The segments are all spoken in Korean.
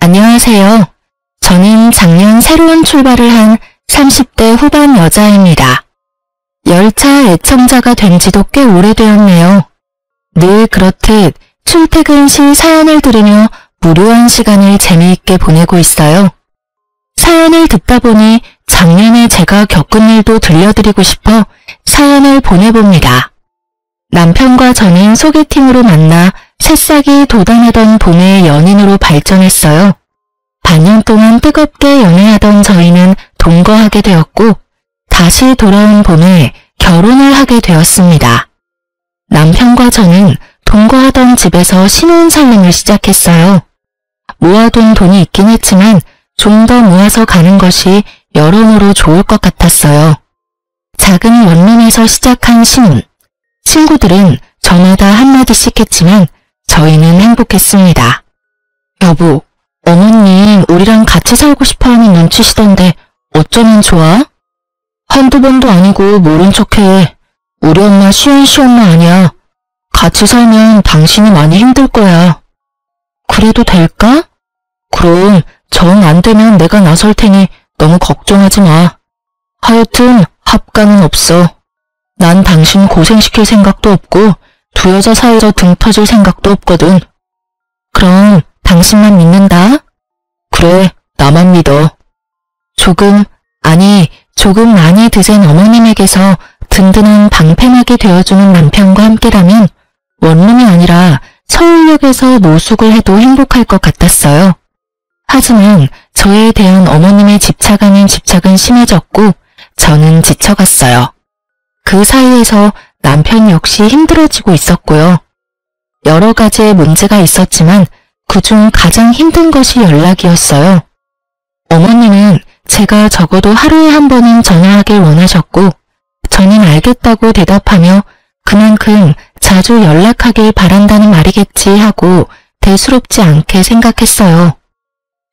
안녕하세요. 저는 작년 새로운 출발을 한 30대 후반 여자입니다. 열차 애청자가 된 지도 꽤 오래되었네요. 늘 그렇듯 출퇴근 시 사연을 들으며 무료한 시간을 재미있게 보내고 있어요. 사연을 듣다 보니 작년에 제가 겪은 일도 들려드리고 싶어 사연을 보내봅니다. 남편과 저는 소개팅으로 만나 새싹이 돋아나던 봄의 연인으로 발전했어요. 반년 동안 뜨겁게 연애하던 저희는 동거하게 되었고 다시 돌아온 봄에 결혼을 하게 되었습니다. 남편과 저는 동거하던 집에서 신혼살림을 시작했어요. 모아둔 돈이 있긴 했지만 좀 더 모아서 가는 것이 여러모로 좋을 것 같았어요. 작은 원룸에서 시작한 신혼. 친구들은 저마다 한마디씩 했지만 저희는 행복했습니다. 여보, 어머님 우리랑 같이 살고 싶어하는 눈치시던데 어쩌면 좋아? 한두 번도 아니고 모른 척해. 우리 엄마 시원시엄마 아니야. 같이 살면 당신이 많이 힘들 거야. 그래도 될까? 그럼 정 안 되면 내가 나설 테니 너무 걱정하지 마. 하여튼 합가는 없어. 난 당신 고생시킬 생각도 없고 두 여자 사이에서 등 터질 생각도 없거든. 그럼 당신만 믿는다? 그래, 나만 믿어. 조금 많이 드센 어머님에게서 든든한 방패막이 되어주는 남편과 함께라면 원룸이 아니라 서울역에서 노숙을 해도 행복할 것 같았어요. 하지만 저에 대한 어머님의 집착 아닌 집착은 심해졌고 저는 지쳐갔어요. 그 사이에서 남편 역시 힘들어지고 있었고요. 여러 가지의 문제가 있었지만 그중 가장 힘든 것이 연락이었어요. 어머님은 제가 적어도 하루에 한 번은 전화하길 원하셨고 저는 알겠다고 대답하며 그만큼 자주 연락하길 바란다는 말이겠지 하고 대수롭지 않게 생각했어요.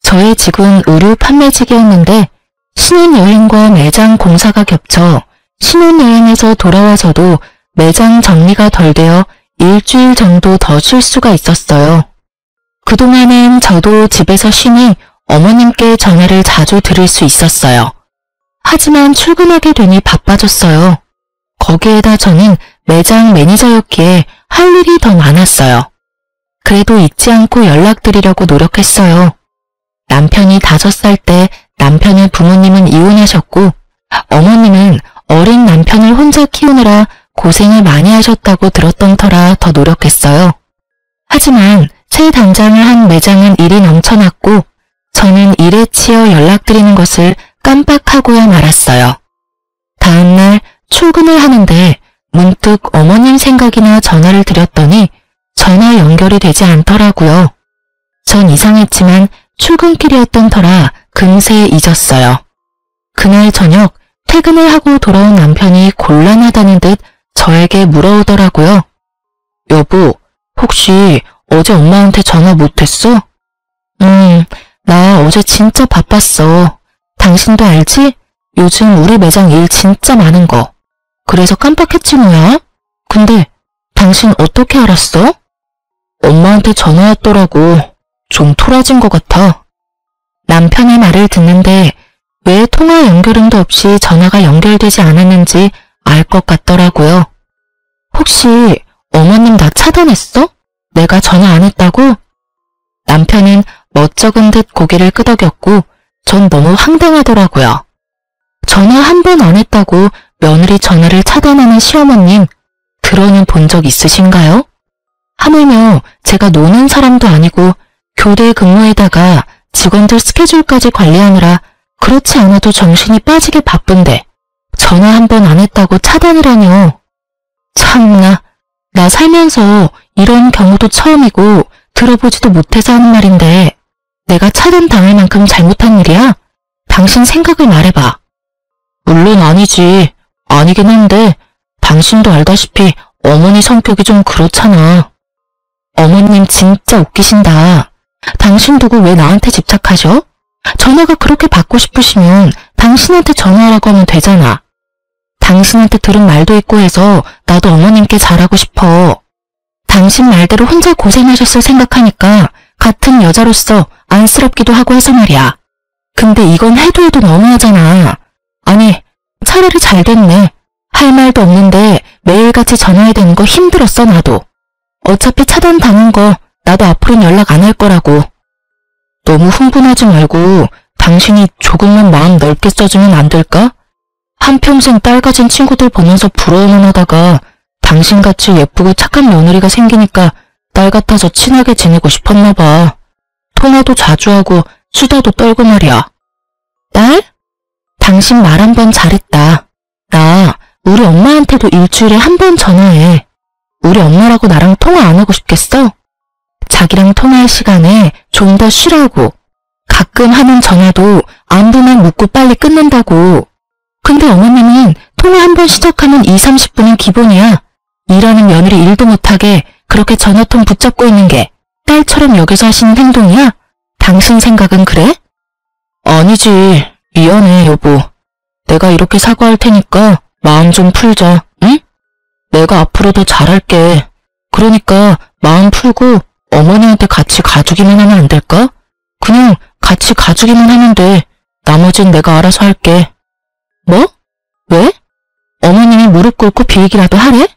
저의 직은 의류 판매직이었는데 신혼여행과 매장 공사가 겹쳐 신혼여행에서 돌아와서도 매장 정리가 덜 되어 일주일 정도 더 쉴 수가 있었어요. 그동안은 저도 집에서 쉬니 어머님께 전화를 자주 드릴 수 있었어요. 하지만 출근하게 되니 바빠졌어요. 거기에다 저는 매장 매니저였기에 할 일이 더 많았어요. 그래도 잊지 않고 연락드리려고 노력했어요. 남편이 5살 때 남편의 부모님은 이혼하셨고 어머님은 어린 남편을 혼자 키우느라 고생을 많이 하셨다고 들었던 터라 더 노력했어요. 하지만 새 단장을 한 매장은 일이 넘쳐났고 저는 일에 치여 연락드리는 것을 깜빡하고야 말았어요. 다음날 출근을 하는데 문득 어머님 생각이나 전화를 드렸더니 전화 연결이 되지 않더라고요. 전 이상했지만 출근길이었던 터라 금세 잊었어요. 그날 저녁 퇴근을 하고 돌아온 남편이 곤란하다는 듯 저에게 물어오더라고요. 여보, 혹시 어제 엄마한테 전화 못했어? 나 어제 진짜 바빴어. 당신도 알지? 요즘 우리 매장 일 진짜 많은 거. 그래서 깜빡했지 뭐야? 근데 당신 어떻게 알았어? 엄마한테 전화 왔더라고. 좀 토라진 것 같아. 남편의 말을 듣는데 왜 통화 연결음도 없이 전화가 연결되지 않았는지 알 것 같더라고요. 혹시 어머님 나 차단했어? 내가 전화 안 했다고? 남편은 멋쩍은 듯 고개를 끄덕였고 전 너무 황당하더라고요. 전화 한 번 안 했다고 며느리 전화를 차단하는 시어머님 들어는 본 적 있으신가요? 하물며 제가 노는 사람도 아니고 교대 근무에다가 직원들 스케줄까지 관리하느라 그렇지 않아도 정신이 빠지게 바쁜데 전화 한 번 안 했다고 차단이라뇨. 참나, 나 살면서 이런 경우도 처음이고 들어보지도 못해서 하는 말인데 내가 차단당할 만큼 잘못한 일이야? 당신 생각을 말해봐. 물론 아니지. 아니긴 한데 당신도 알다시피 어머니 성격이 좀 그렇잖아. 어머님 진짜 웃기신다. 당신 두고 왜 나한테 집착하셔? 전화가 그렇게 받고 싶으시면 당신한테 전화하라고 하면 되잖아. 당신한테 들은 말도 있고 해서 나도 어머님께 잘하고 싶어. 당신 말대로 혼자 고생하셨을 생각하니까 같은 여자로서 안쓰럽기도 하고 해서 말이야. 근데 이건 해도 해도 너무하잖아. 아니, 차라리 잘 됐네. 할 말도 없는데 매일같이 전화해야 되는 거 힘들었어, 나도. 어차피 차단당한 거 나도 앞으로는 연락 안 할 거라고. 너무 흥분하지 말고 당신이 조금만 마음 넓게 써주면 안 될까? 한평생 딸 가진 친구들 보면서 부러워만 하다가 당신같이 예쁘고 착한 며느리가 생기니까 딸 같아서 친하게 지내고 싶었나 봐. 통화도 자주 하고 수다도 떨고 말이야. 딸? 당신 말 한 번 잘했다. 나 우리 엄마한테도 일주일에 한 번 전화해. 우리 엄마라고 나랑 통화 안 하고 싶겠어? 자기랑 통화할 시간에 좀 더 쉬라고. 가끔 하는 전화도 안부만 묻고 빨리 끊는다고. 근데 어머님은 통화 한 번 시작하면 2, 30분은 기본이야. 일하는 며느리 일도 못하게 그렇게 전화통 붙잡고 있는 게 딸처럼 여겨서 하시는 행동이야? 당신 생각은 그래? 아니지. 미안해, 여보. 내가 이렇게 사과할 테니까 마음 좀 풀자, 응? 내가 앞으로 더 잘할게. 그러니까 마음 풀고 어머니한테 같이 가주기만 하면 안 될까? 그냥 같이 가주기만 하면 돼. 나머진 내가 알아서 할게. 뭐? 왜? 어머님이 무릎 꿇고 빌기라도 하래?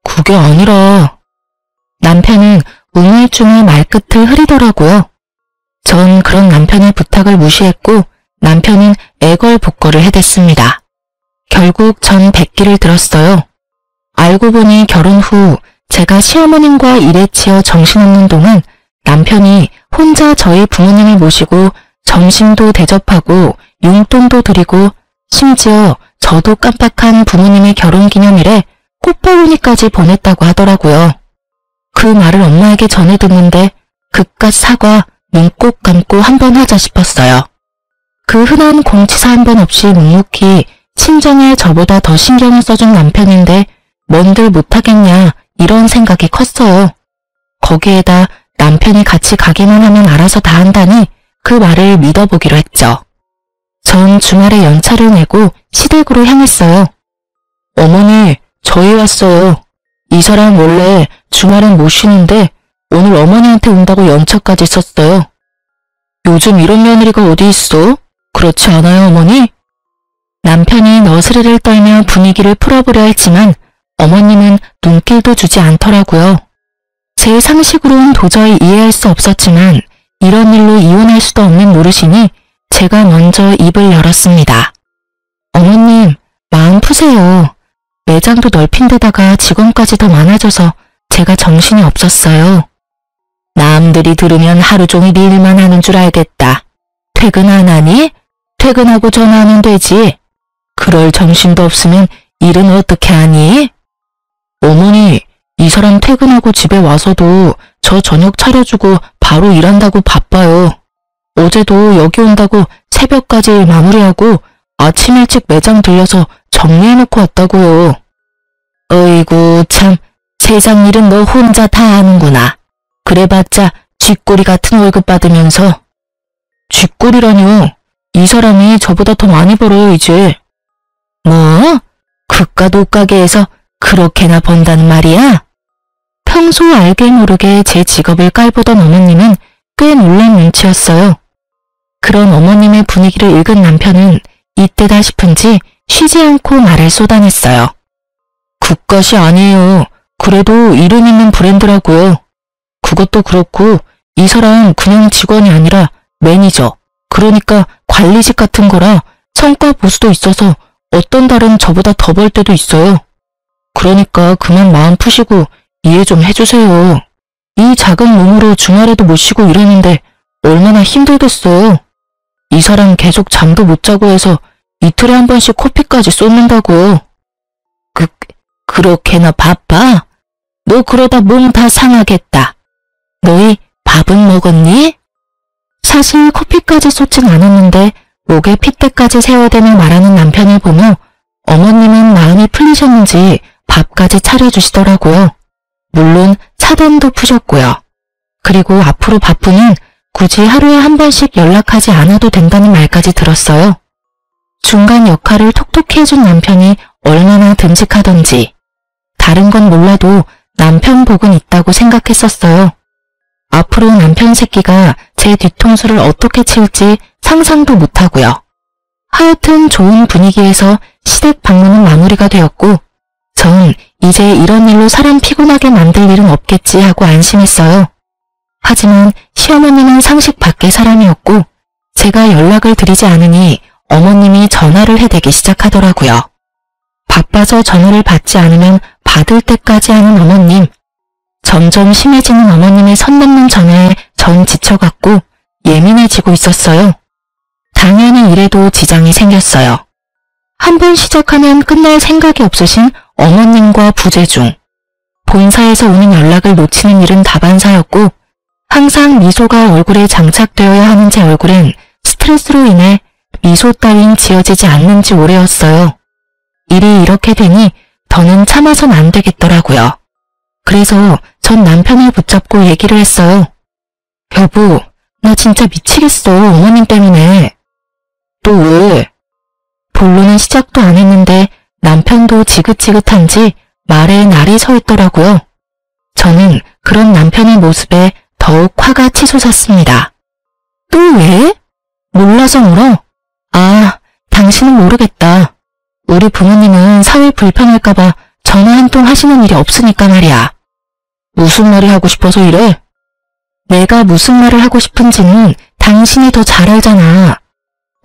그게 아니라... 남편은 우물쭈물 말끝을 흐리더라고요. 전 그런 남편의 부탁을 무시했고 남편은 애걸복걸을 해댔습니다. 결국 전 백기를 들었어요. 알고 보니 결혼 후 제가 시어머님과 일에 치여 정신없는 동안 남편이 혼자 저희 부모님을 모시고 점심도 대접하고 용돈도 드리고 심지어 저도 깜빡한 부모님의 결혼기념일에 꽃바구니까지 보냈다고 하더라고요. 그 말을 엄마에게 전해 듣는데 그깟 사과 눈 꼭 감고 한번 하자 싶었어요. 그 흔한 공치사 한 번 없이 묵묵히 친정에 저보다 더 신경을 써준 남편인데 뭔들 못하겠냐 이런 생각이 컸어요. 거기에다 남편이 같이 가기만 하면 알아서 다 한다니 그 말을 믿어보기로 했죠. 전 주말에 연차를 내고 시댁으로 향했어요. 어머니, 저희 왔어요. 이 사람 원래 주말엔 못 쉬는데 오늘 어머니한테 온다고 연차까지 썼어요. 요즘 이런 며느리가 어디 있어? 그렇지 않아요, 어머니? 남편이 너스레를 떨며 분위기를 풀어보려 했지만 어머님은 눈길도 주지 않더라고요. 제 상식으로는 도저히 이해할 수 없었지만 이런 일로 이혼할 수도 없는 노릇이니 제가 먼저 입을 열었습니다. 어머님, 마음 푸세요. 매장도 넓힌 데다가 직원까지 더 많아져서 제가 정신이 없었어요. 남들이 들으면 하루 종일 일만 하는 줄 알겠다. 퇴근 안 하니? 퇴근하고 전화하면 되지. 그럴 정신도 없으면 일은 어떻게 하니? 어머니, 이 사람 퇴근하고 집에 와서도 저 저녁 차려주고 바로 일한다고 바빠요. 어제도 여기 온다고 새벽까지 마무리하고 아침 일찍 매장 들려서 정리해놓고 왔다고요. 어이구 참, 세상 일은 너 혼자 다 하는구나. 그래봤자 쥐꼬리 같은 월급 받으면서. 쥐꼬리라뇨? 이 사람이 저보다 더 많이 벌어요 이제. 뭐? 그깟 옷가게에서 그렇게나 번다는 말이야? 평소 알게 모르게 제 직업을 깔보던 어머님은 꽤 놀란 눈치였어요. 그런 어머님의 분위기를 읽은 남편은 이때다 싶은지 쉬지 않고 말을 쏟아냈어요. 그깟이 아니에요. 그래도 이름 있는 브랜드라고요. 그것도 그렇고 이 사람 그냥 직원이 아니라 매니저, 그러니까 관리직 같은 거라 성과 보수도 있어서 어떤 달은 저보다 더 벌 때도 있어요. 그러니까 그만 마음 푸시고 이해 좀 해주세요. 이 작은 몸으로 주말에도 못 쉬고 이러는데 얼마나 힘들겠어요. 이 사람 계속 잠도 못 자고 해서 이틀에 한 번씩 커피까지 쏟는다고요. 그렇게나 바빠? 너 그러다 몸 다 상하겠다. 너희 밥은 먹었니? 사실 커피까지 쏟진 않았는데 목에 핏대까지 세워대며 말하는 남편을 보며 어머님은 마음이 풀리셨는지 밥까지 차려주시더라고요. 물론 차단도 푸셨고요. 그리고 앞으로 바쁘면 굳이 하루에 한 번씩 연락하지 않아도 된다는 말까지 들었어요. 중간 역할을 톡톡히 해준 남편이 얼마나 듬직하던지. 다른 건 몰라도 남편 복은 있다고 생각했었어요. 앞으로 남편 새끼가 제 제 뒤통수를 어떻게 칠지 상상도 못하고요. 하여튼 좋은 분위기에서 시댁 방문은 마무리가 되었고 전 이제 이런 일로 사람 피곤하게 만들 일은 없겠지 하고 안심했어요. 하지만 시어머님은 상식 밖의 사람이었고 제가 연락을 드리지 않으니 어머님이 전화를 해대기 시작하더라고요. 바빠서 전화를 받지 않으면 받을 때까지 하는 어머님. 점점 심해지는 어머님의 선 넘는 전화에 전 지쳐갔고 예민해지고 있었어요. 당연히 일에도 지장이 생겼어요. 한 번 시작하면 끝날 생각이 없으신 어머님과 부재중. 본사에서 오는 연락을 놓치는 일은 다반사였고 항상 미소가 얼굴에 장착되어야 하는 제 얼굴엔 스트레스로 인해 미소 따윈 지어지지 않는 지 오래였어요. 일이 이렇게 되니 더는 참아선 안 되겠더라고요. 그래서 전 남편을 붙잡고 얘기를 했어요. 여보, 나 진짜 미치겠어, 어머님 때문에. 또 왜? 본론은 시작도 안 했는데 남편도 지긋지긋한지 말에 날이 서 있더라고요. 저는 그런 남편의 모습에 더욱 화가 치솟았습니다. 또 왜? 몰라서 물어? 아, 당신은 모르겠다. 우리 부모님은 사회 불편할까봐 전화 한 통 하시는 일이 없으니까 말이야. 무슨 말이 하고 싶어서 이래? 내가 무슨 말을 하고 싶은지는 당신이 더 잘 알잖아.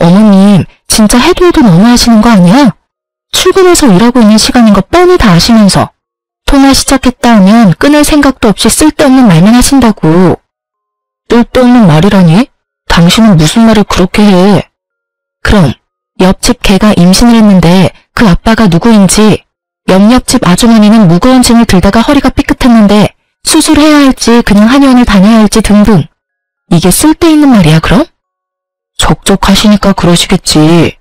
어머님, 진짜 해도 너무 하시는 거 아니야? 출근해서 일하고 있는 시간인 거 뻔히 다 아시면서 통화 시작했다 하면 끊을 생각도 없이 쓸데없는 말만 하신다고. 쓸데없는 말이라니? 당신은 무슨 말을 그렇게 해? 그럼 옆집 개가 임신을 했는데 그 아빠가 누구인지, 옆집 아주머니는 무거운 짐을 들다가 허리가 삐끗했는데 수술해야 할지 그냥 한의원을 다녀야 할지 등등. 이게 쓸데있는 말이야 그럼? 적적하시니까 그러시겠지.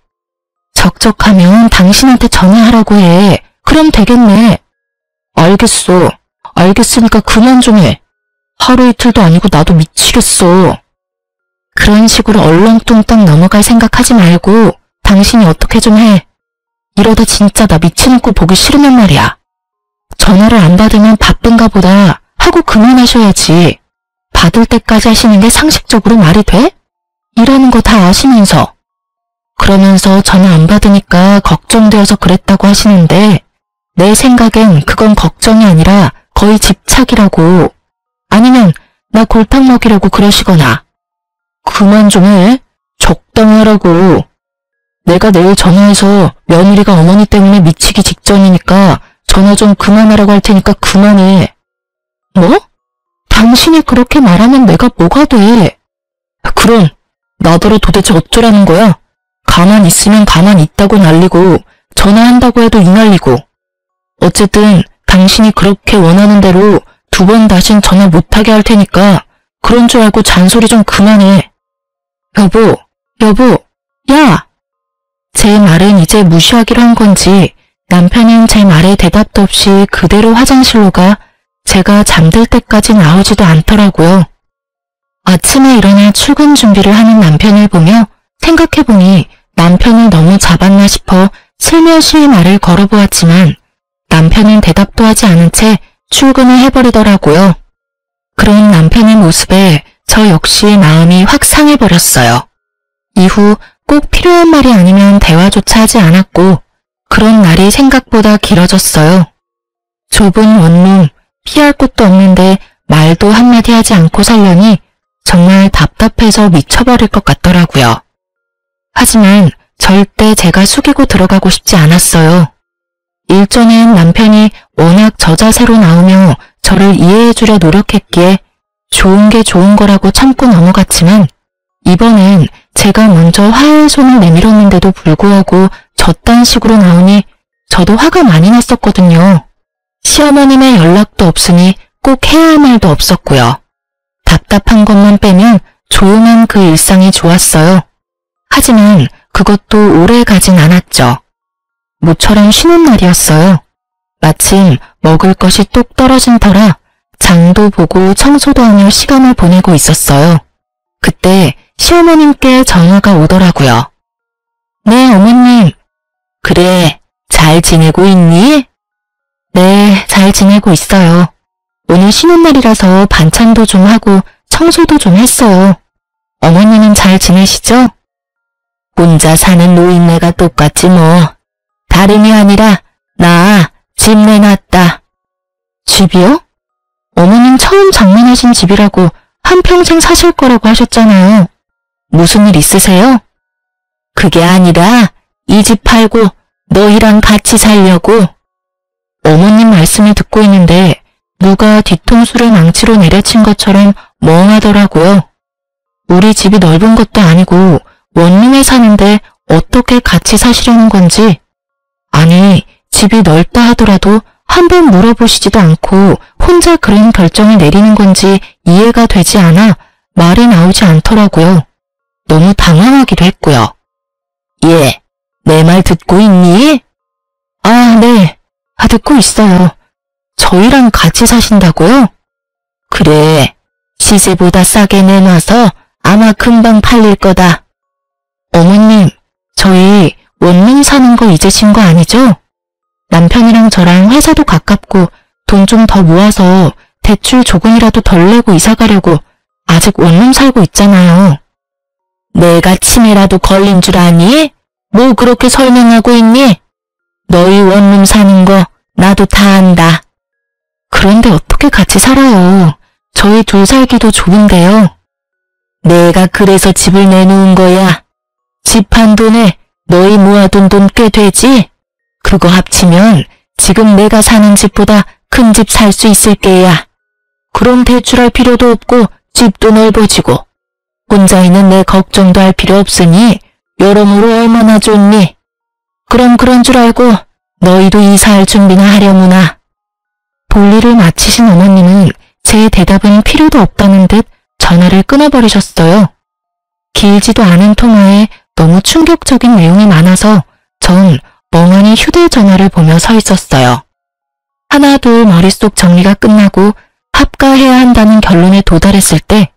적적하면 당신한테 전화하라고 해. 그럼 되겠네. 알겠어. 알겠으니까 그만 좀 해. 하루 이틀도 아니고 나도 미치겠어. 그런 식으로 얼렁뚱땅 넘어갈 생각하지 말고 당신이 어떻게 좀 해. 이러다 진짜 나 미치는 꼴 보기 싫으면 말이야. 전화를 안 받으면 바쁜가 보다 하고 그만하셔야지. 받을 때까지 하시는 게 상식적으로 말이 돼? 일하는 거 다 아시면서. 그러면서 전화 안 받으니까 걱정되어서 그랬다고 하시는데 내 생각엔 그건 걱정이 아니라 거의 집착이라고. 아니면 나 골탕 먹이려고 그러시거나. 그만 좀 해. 적당히 하라고. 내가 내일 전화해서 며느리가 어머니 때문에 미치기 직전이니까 전화 좀 그만하라고 할 테니까 그만해. 뭐? 당신이 그렇게 말하면 내가 뭐가 돼? 그럼 나더러 도대체 어쩌라는 거야? 가만히 있으면 가만히 있다고 난리고 전화한다고 해도 이 난리고. 어쨌든 당신이 그렇게 원하는 대로 2번 다신 전화 못하게 할 테니까 그런 줄 알고 잔소리 좀 그만해. 여보, 야! 제 말은 이제 무시하기로 한 건지 남편은 제 말에 대답도 없이 그대로 화장실로 가 제가 잠들 때까지 나오지도 않더라고요. 아침에 일어나 출근 준비를 하는 남편을 보며 생각해보니 남편을 너무 잡았나 싶어 슬며시 말을 걸어보았지만 남편은 대답도 하지 않은 채 출근을 해버리더라고요. 그런 남편의 모습에 저 역시 마음이 확 상해버렸어요. 이후 꼭 필요한 말이 아니면 대화조차 하지 않았고 그런 날이 생각보다 길어졌어요. 좁은 원룸, 피할 곳도 없는데 말도 한마디 하지 않고 살려니 정말 답답해서 미쳐버릴 것 같더라고요. 하지만 절대 제가 숙이고 들어가고 싶지 않았어요. 일전엔 남편이 워낙 저자세로 나오며 저를 이해해주려 노력했기에 좋은 게 좋은 거라고 참고 넘어갔지만 이번엔 제가 먼저 화해의 손을 내밀었는데도 불구하고 저딴 식으로 나오니 저도 화가 많이 났었거든요. 시어머님의 연락도 없으니 꼭 해야 할 말도 없었고요. 답답한 것만 빼면 조용한 그 일상이 좋았어요. 하지만 그것도 오래 가진 않았죠. 모처럼 쉬는 날이었어요. 마침 먹을 것이 뚝 떨어진 터라 장도 보고 청소도 하며 시간을 보내고 있었어요. 그때 시어머님께 전화가 오더라고요. 네, 어머님. 그래, 잘 지내고 있니? 네, 잘 지내고 있어요. 오늘 쉬는 날이라서 반찬도 좀 하고 청소도 좀 했어요. 어머님은 잘 지내시죠? 혼자 사는 노인네가 똑같지 뭐. 다름이 아니라 나 집 내놨다. 집이요? 어머님 처음 장만하신 집이라고 한평생 사실 거라고 하셨잖아요. 무슨 일 있으세요? 그게 아니라 이 집 팔고 너희랑 같이 살려고. 어머님 말씀을 듣고 있는데 누가 뒤통수를 망치로 내려친 것처럼 멍하더라고요. 우리 집이 넓은 것도 아니고 원룸에 사는데 어떻게 같이 사시려는 건지. 아니, 집이 넓다 하더라도 한 번 물어보시지도 않고 혼자 그런 결정을 내리는 건지 이해가 되지 않아 말이 나오지 않더라고요. 너무 당황하기도 했고요. 예, 내 말 듣고 있니? 아, 네. 듣고 있어요. 저희랑 같이 사신다고요? 그래, 시세보다 싸게 내놔서 아마 금방 팔릴 거다. 어머님, 저희 원룸 사는 거 잊으신 거 아니죠? 남편이랑 저랑 회사도 가깝고 돈 좀 더 모아서 대출 조금이라도 덜 내고 이사 가려고 아직 원룸 살고 있잖아요. 내가 치매라도 걸린 줄 아니? 뭐 그렇게 설명하고 있니? 너희 원룸 사는 거 나도 다 안다. 그런데 어떻게 같이 살아요? 저희 둘 살기도 좋은데요. 내가 그래서 집을 내놓은 거야. 집 한 돈에 너희 모아둔 돈 꽤 되지? 그거 합치면 지금 내가 사는 집보다 큰 집 살 수 있을 게야. 그럼 대출할 필요도 없고 집도 넓어지고 혼자 있는 내 걱정도 할 필요 없으니 여러모로 얼마나 좋니? 그럼 그런 줄 알고 너희도 이사할 준비나 하려무나. 볼일을 마치신 어머님은 제 대답은 필요도 없다는 듯 전화를 끊어버리셨어요. 길지도 않은 통화에 너무 충격적인 내용이 많아서 전 멍하니 휴대전화를 보며 서 있었어요. 하나둘 머릿속 정리가 끝나고 합가해야 한다는 결론에 도달했을 때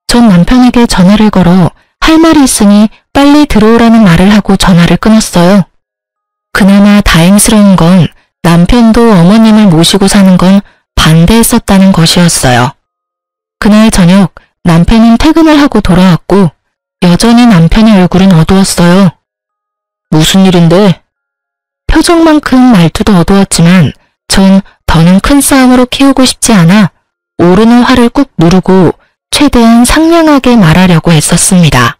전 남편에게 전화를 걸어 할 말이 있으니 빨리 들어오라는 말을 하고 전화를 끊었어요. 그나마 다행스러운 건 남편도 어머님을 모시고 사는 건 반대했었다는 것이었어요. 그날 저녁 남편은 퇴근을 하고 돌아왔고 여전히 남편의 얼굴은 어두웠어요. 무슨 일인데? 표정만큼 말투도 어두웠지만 전 더는 큰 싸움으로 키우고 싶지 않아 오르는 화를 꾹 누르고 최대한 상냥하게 말하려고 했었습니다.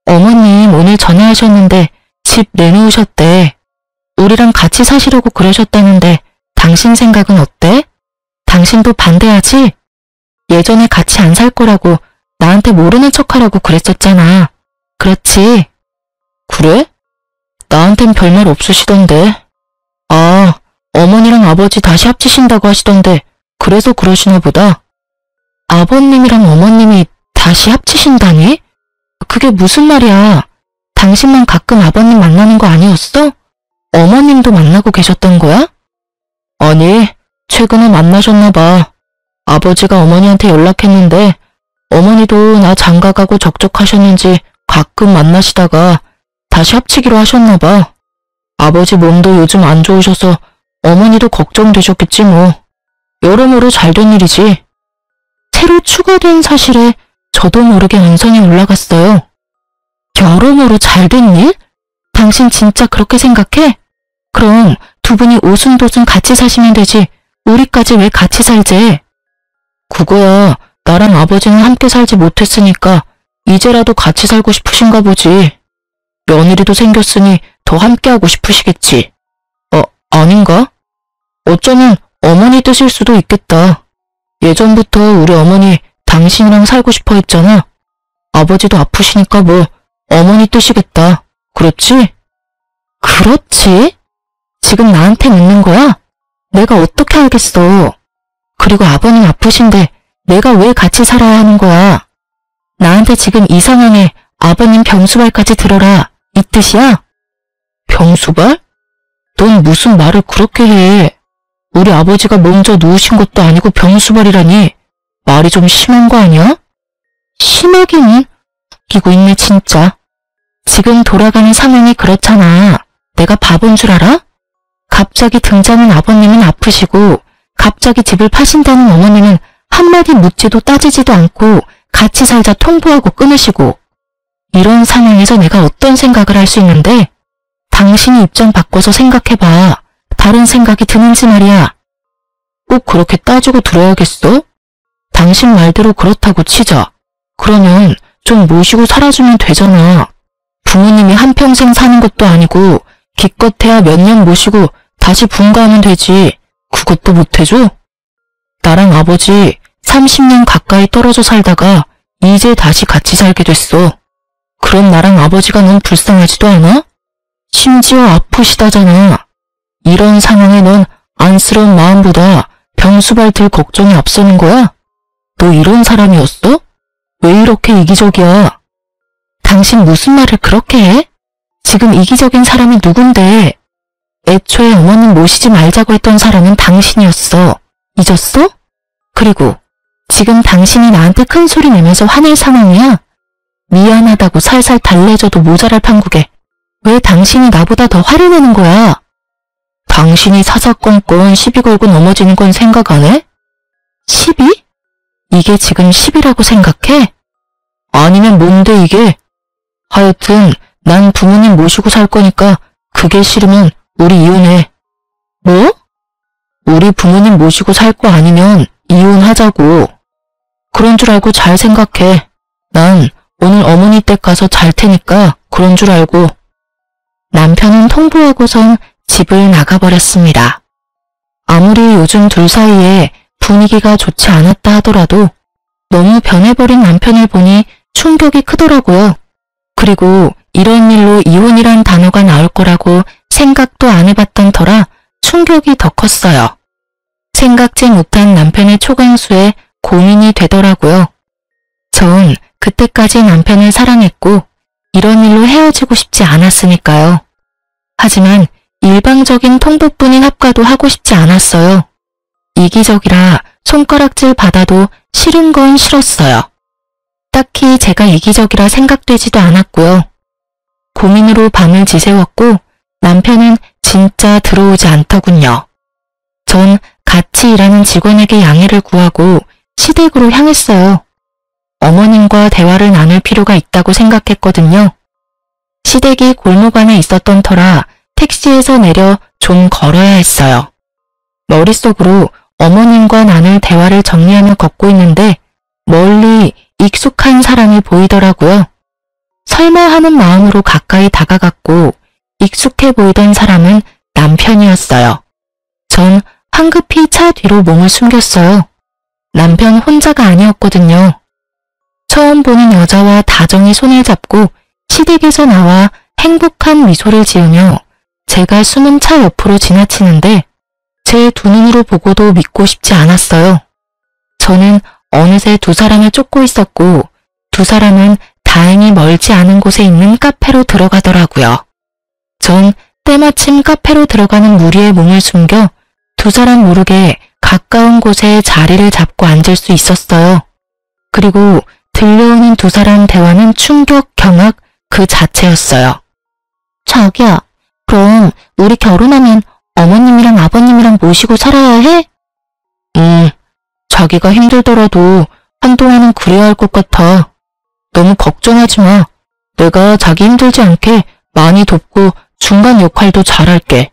어머님 오늘 전화하셨는데 집 내놓으셨대. 우리랑 같이 사시려고 그러셨다는데 당신 생각은 어때? 당신도 반대하지? 예전에 같이 안 살 거라고 나한테 모르는 척하라고 그랬었잖아. 그렇지? 그래? 나한텐 별말 없으시던데. 아, 어머니랑 아버지 다시 합치신다고 하시던데 그래서 그러시나 보다. 아버님이랑 어머님이 다시 합치신다니? 그게 무슨 말이야? 당신만 가끔 아버님 만나는 거 아니었어? 어머님도 만나고 계셨던 거야? 아니, 최근에 만나셨나 봐. 아버지가 어머니한테 연락했는데 어머니도 나 장가가고 적적하셨는지 가끔 만나시다가 다시 합치기로 하셨나 봐. 아버지 몸도 요즘 안 좋으셔서 어머니도 걱정되셨겠지 뭐. 여러모로 잘된 일이지. 새로 추가된 사실에 저도 모르게 언성이 올라갔어요. 여러모로 잘된 일? 당신 진짜 그렇게 생각해? 그럼 두 분이 오순도순 같이 사시면 되지. 우리까지 왜 같이 살재? 그거야 나랑 아버지는 함께 살지 못했으니까 이제라도 같이 살고 싶으신가 보지. 며느리도 생겼으니 더 함께하고 싶으시겠지. 아닌가? 어쩌면 어머니 뜻일 수도 있겠다. 예전부터 우리 어머니 당신이랑 살고 싶어 했잖아. 아버지도 아프시니까 뭐 어머니 뜻이겠다. 그렇지? 그렇지? 지금 나한테 묻는 거야? 내가 어떻게 알겠어. 그리고 아버님 아프신데 내가 왜 같이 살아야 하는 거야? 나한테 지금 이 상황에 아버님 병수발까지 들어라 이 뜻이야? 병수발? 넌 무슨 말을 그렇게 해. 우리 아버지가 먼저 누우신 것도 아니고 병수발이라니. 말이 좀 심한 거 아니야? 심하기는? 웃기고 있네 진짜. 지금 돌아가는 상황이 그렇잖아. 내가 바본 줄 알아? 갑자기 등장한 아버님은 아프시고 갑자기 집을 파신다는 어머니는 한마디 묻지도 따지지도 않고 같이 살자 통보하고 끊으시고. 이런 상황에서 내가 어떤 생각을 할 수 있는데 당신이 입장 바꿔서 생각해봐. 다른 생각이 드는지 말이야. 꼭 그렇게 따지고 들어야겠어? 당신 말대로 그렇다고 치자. 그러면 좀 모시고 살아주면 되잖아. 부모님이 한평생 사는 것도 아니고 기껏해야 몇 년 모시고 다시 분가하면 되지. 그것도 못해줘? 나랑 아버지 30년 가까이 떨어져 살다가 이제 다시 같이 살게 됐어. 그럼 나랑 아버지가 넌 불쌍하지도 않아? 심지어 아프시다잖아. 이런 상황에 넌 안쓰러운 마음보다 병수발 들 걱정이 앞서는 거야? 너 이런 사람이었어? 왜 이렇게 이기적이야? 당신 무슨 말을 그렇게 해? 지금 이기적인 사람이 누군데? 애초에 어머님 모시지 말자고 했던 사람은 당신이었어. 잊었어? 그리고 지금 당신이 나한테 큰 소리 내면서 화낼 상황이야? 미안하다고 살살 달래줘도 모자랄 판국에 왜 당신이 나보다 더 화를 내는 거야? 당신이 사사건건 시비 걸고 넘어지는 건 생각 안 해? 시비? 이게 지금 시비라고 생각해? 아니면 뭔데 이게? 하여튼 난 부모님 모시고 살 거니까 그게 싫으면 우리 이혼해. 뭐? 우리 부모님 모시고 살 거 아니면 이혼하자고. 그런 줄 알고 잘 생각해. 난 오늘 어머니 댁 가서 잘 테니까 그런 줄 알고. 남편은 통보하고선 집을 나가버렸습니다. 아무리 요즘 둘 사이에 분위기가 좋지 않았다 하더라도 너무 변해버린 남편을 보니 충격이 크더라고요. 그리고 이런 일로 이혼이란 단어가 나올 거라고 생각도 안 해봤던 터라 충격이 더 컸어요. 생각지 못한 남편의 초강수에 고민이 되더라고요. 전 그때까지 남편을 사랑했고 이런 일로 헤어지고 싶지 않았으니까요. 하지만 일방적인 통보뿐인 합가도 하고 싶지 않았어요. 이기적이라 손가락질 받아도 싫은 건 싫었어요. 딱히 제가 이기적이라 생각되지도 않았고요. 고민으로 밤을 지새웠고 남편은 진짜 들어오지 않더군요. 전 같이 일하는 직원에게 양해를 구하고 시댁으로 향했어요. 어머님과 대화를 나눌 필요가 있다고 생각했거든요. 시댁이 골목 안에 있었던 터라 택시에서 내려 좀 걸어야 했어요. 머릿속으로 어머님과 나눌 대화를 정리하며 걷고 있는데 멀리 익숙한 사람이 보이더라고요. 설마 하는 마음으로 가까이 다가갔고 익숙해 보이던 사람은 남편이었어요. 전 황급히 차 뒤로 몸을 숨겼어요. 남편 혼자가 아니었거든요. 처음 보는 여자와 다정히 손을 잡고 시댁에서 나와 행복한 미소를 지으며 제가 숨은 차 옆으로 지나치는데 제 두 눈으로 보고도 믿고 싶지 않았어요. 저는 어느새 두 사람을 쫓고 있었고 두 사람은 다행히 멀지 않은 곳에 있는 카페로 들어가더라고요. 전 때마침 카페로 들어가는 무리에 몸을 숨겨 두 사람 모르게 가까운 곳에 자리를 잡고 앉을 수 있었어요. 그리고 들려오는 두 사람 대화는 충격, 경악 그 자체였어요. 자기야, 그럼 우리 결혼하면 어머님이랑 아버님이랑 모시고 살아야 해? 자기가 힘들더라도 한동안은 그래야 할 것 같아. 너무 걱정하지 마. 내가 자기 힘들지 않게 많이 돕고 중간 역할도 잘할게.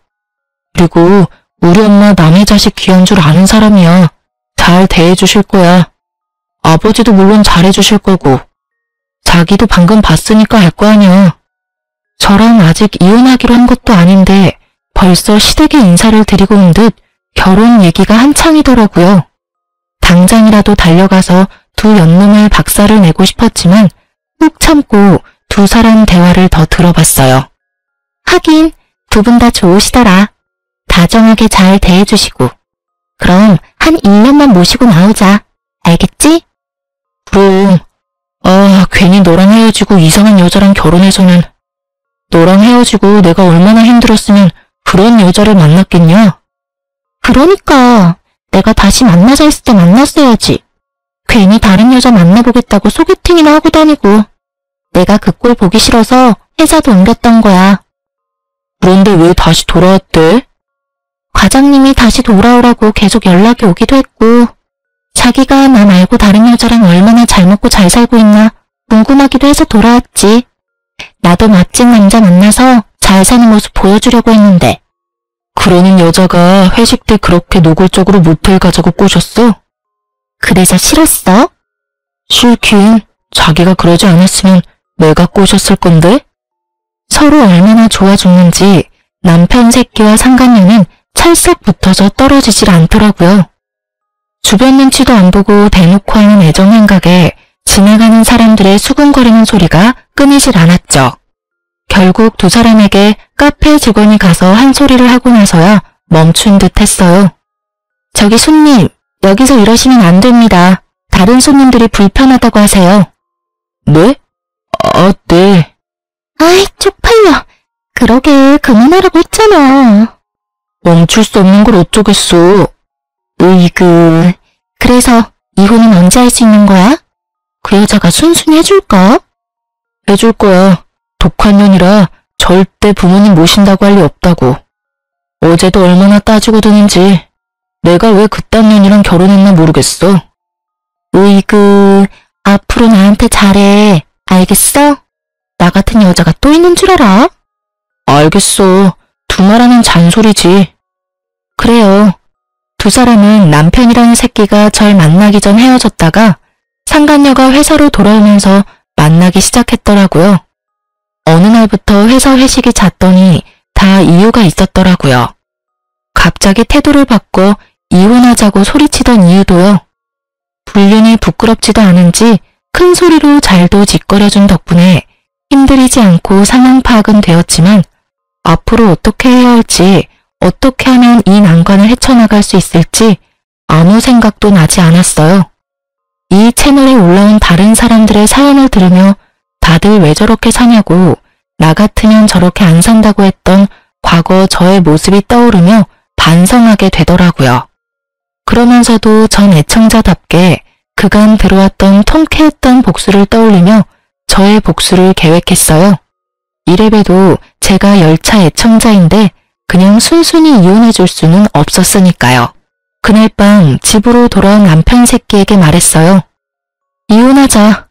그리고 우리 엄마 남의 자식 귀한 줄 아는 사람이야. 잘 대해주실 거야. 아버지도 물론 잘해주실 거고. 자기도 방금 봤으니까 알 거 아니야. 저랑 아직 이혼하기로 한 것도 아닌데 벌써 시댁에 인사를 드리고 온 듯 결혼 얘기가 한창이더라고요. 당장이라도 달려가서 두 연놈을 박살을 내고 싶었지만 꾹 참고 두 사람 대화를 더 들어봤어요. 하긴 두 분 다 좋으시더라. 다정하게 잘 대해주시고. 그럼 한 1년만 모시고 나오자. 알겠지? 그럼. 괜히 너랑 헤어지고 이상한 여자랑 결혼해서는. 너랑 헤어지고 내가 얼마나 힘들었으면 그런 여자를 만났겠냐? 그러니까 내가 다시 만나자 했을 때 만났어야지. 괜히 다른 여자 만나보겠다고 소개팅이나 하고 다니고. 내가 그 꼴 보기 싫어서 회사도 옮겼던 거야. 그런데 왜 다시 돌아왔대? 과장님이 다시 돌아오라고 계속 연락이 오기도 했고 자기가 나 말고 다른 여자랑 얼마나 잘 먹고 잘 살고 있나 궁금하기도 해서 돌아왔지. 나도 멋진 남자 만나서 잘 사는 모습 보여주려고 했는데. 그러는 여자가 회식 때 그렇게 노골적으로 모텔 가자고 꼬셨어? 그래서 싫었어? 싫긴. 자기가 그러지 않았으면 내가 꼬셨을 건데? 서로 얼마나 좋아 죽는지 남편 새끼와 상간녀는 찰싹 붙어서 떨어지질 않더라고요. 주변 눈치도 안 보고 대놓고 하는 애정 행각에 지나가는 사람들의 수근거리는 소리가 끊이질 않았죠. 결국 두 사람에게 카페 직원이 가서 한 소리를 하고 나서야 멈춘 듯 했어요. 저기 손님, 여기서 이러시면 안 됩니다. 다른 손님들이 불편하다고 하세요. 네? 네. 아이, 쪽팔려. 그러게 그만하라고 했잖아. 멈출 수 없는 걸 어쩌겠어. 으이그. 그래서 이혼은 언제 할 수 있는 거야? 그 여자가 순순히 해줄까? 해줄 거야. 독한 년이라 절대 부모님 모신다고 할 리 없다고. 어제도 얼마나 따지고 드는지. 내가 왜 그딴 년이랑 결혼했나 모르겠어. 으이그. 앞으로 나한테 잘해. 알겠어? 나 같은 여자가 또 있는 줄 알아? 알겠어. 두말하면 잔소리지. 그래요. 두 사람은 남편이라는 새끼가 절 만나기 전 헤어졌다가 상간녀가 회사로 돌아오면서 만나기 시작했더라고요. 어느 날부터 회사 회식이 잦더니 다 이유가 있었더라고요. 갑자기 태도를 바꿔 이혼하자고 소리치던 이유도요. 불륜이 부끄럽지도 않은지 큰 소리로 잘도 짓거려준 덕분에 힘들이지 않고 상황 파악은 되었지만 앞으로 어떻게 해야 할지, 어떻게 하면 이 난관을 헤쳐나갈 수 있을지 아무 생각도 나지 않았어요. 이 채널에 올라온 다른 사람들의 사연을 들으며 다들 왜 저렇게 사냐고, 나 같으면 저렇게 안 산다고 했던 과거 저의 모습이 떠오르며 반성하게 되더라고요. 그러면서도 전 애청자답게 그간 들어왔던 통쾌했던 복수를 떠올리며 저의 복수를 계획했어요. 이래봬도 제가 열차 애청자인데 그냥 순순히 이혼해줄 수는 없었으니까요. 그날 밤 집으로 돌아온 남편 새끼에게 말했어요. 이혼하자.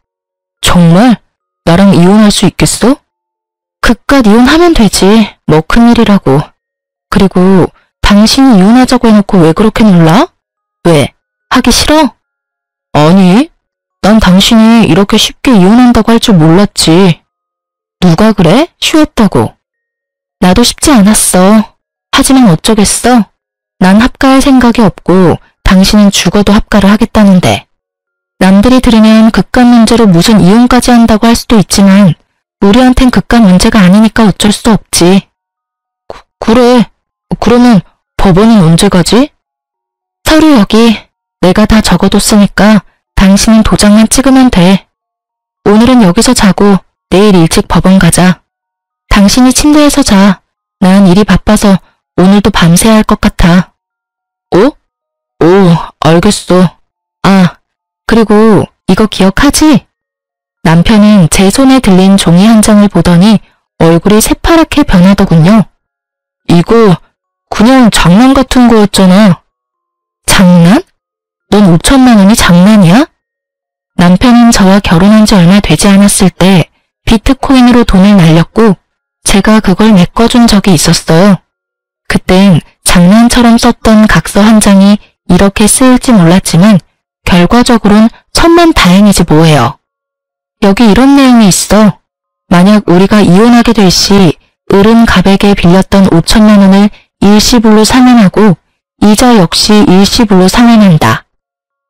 정말? 나랑 이혼할 수 있겠어? 그깟 이혼하면 되지. 뭐 큰일이라고. 그리고 당신이 이혼하자고 해놓고 왜 그렇게 놀라? 왜? 하기 싫어? 아니, 난 당신이 이렇게 쉽게 이혼한다고 할 줄 몰랐지. 누가 그래? 쉬웠다고. 나도 쉽지 않았어. 하지만 어쩌겠어? 난 합가할 생각이 없고 당신은 죽어도 합가를 하겠다는데. 남들이 들으면 그깟 문제로 무슨 이혼까지 한다고 할 수도 있지만 우리한텐 그깟 문제가 아니니까 어쩔 수 없지. 그래. 그러면 법원은 언제 가지? 서류 여기. 내가 다 적어뒀으니까 당신은 도장만 찍으면 돼. 오늘은 여기서 자고 내일 일찍 법원 가자. 당신이 침대에서 자. 난 일이 바빠서 오늘도 밤새야 할 것 같아. 오, 알겠어. 아, 그리고 이거 기억하지? 남편은 제 손에 들린 종이 한 장을 보더니 얼굴이 새파랗게 변하더군요. 이거 그냥 장난 같은 거였잖아. 장난? 넌 5천만 원이 장난이야? 남편은 저와 결혼한 지 얼마 되지 않았을 때 비트코인으로 돈을 날렸고 제가 그걸 메꿔준 적이 있었어요. 그땐 장난처럼 썼던 각서 한 장이 이렇게 쓰일지 몰랐지만 결과적으로는 천만다행이지 뭐예요. 여기 이런 내용이 있어. 만약 우리가 이혼하게 될 시 을은 갑에게 빌렸던 5천만 원을 일시불로 상환하고 이자 역시 일시불로 상환한다.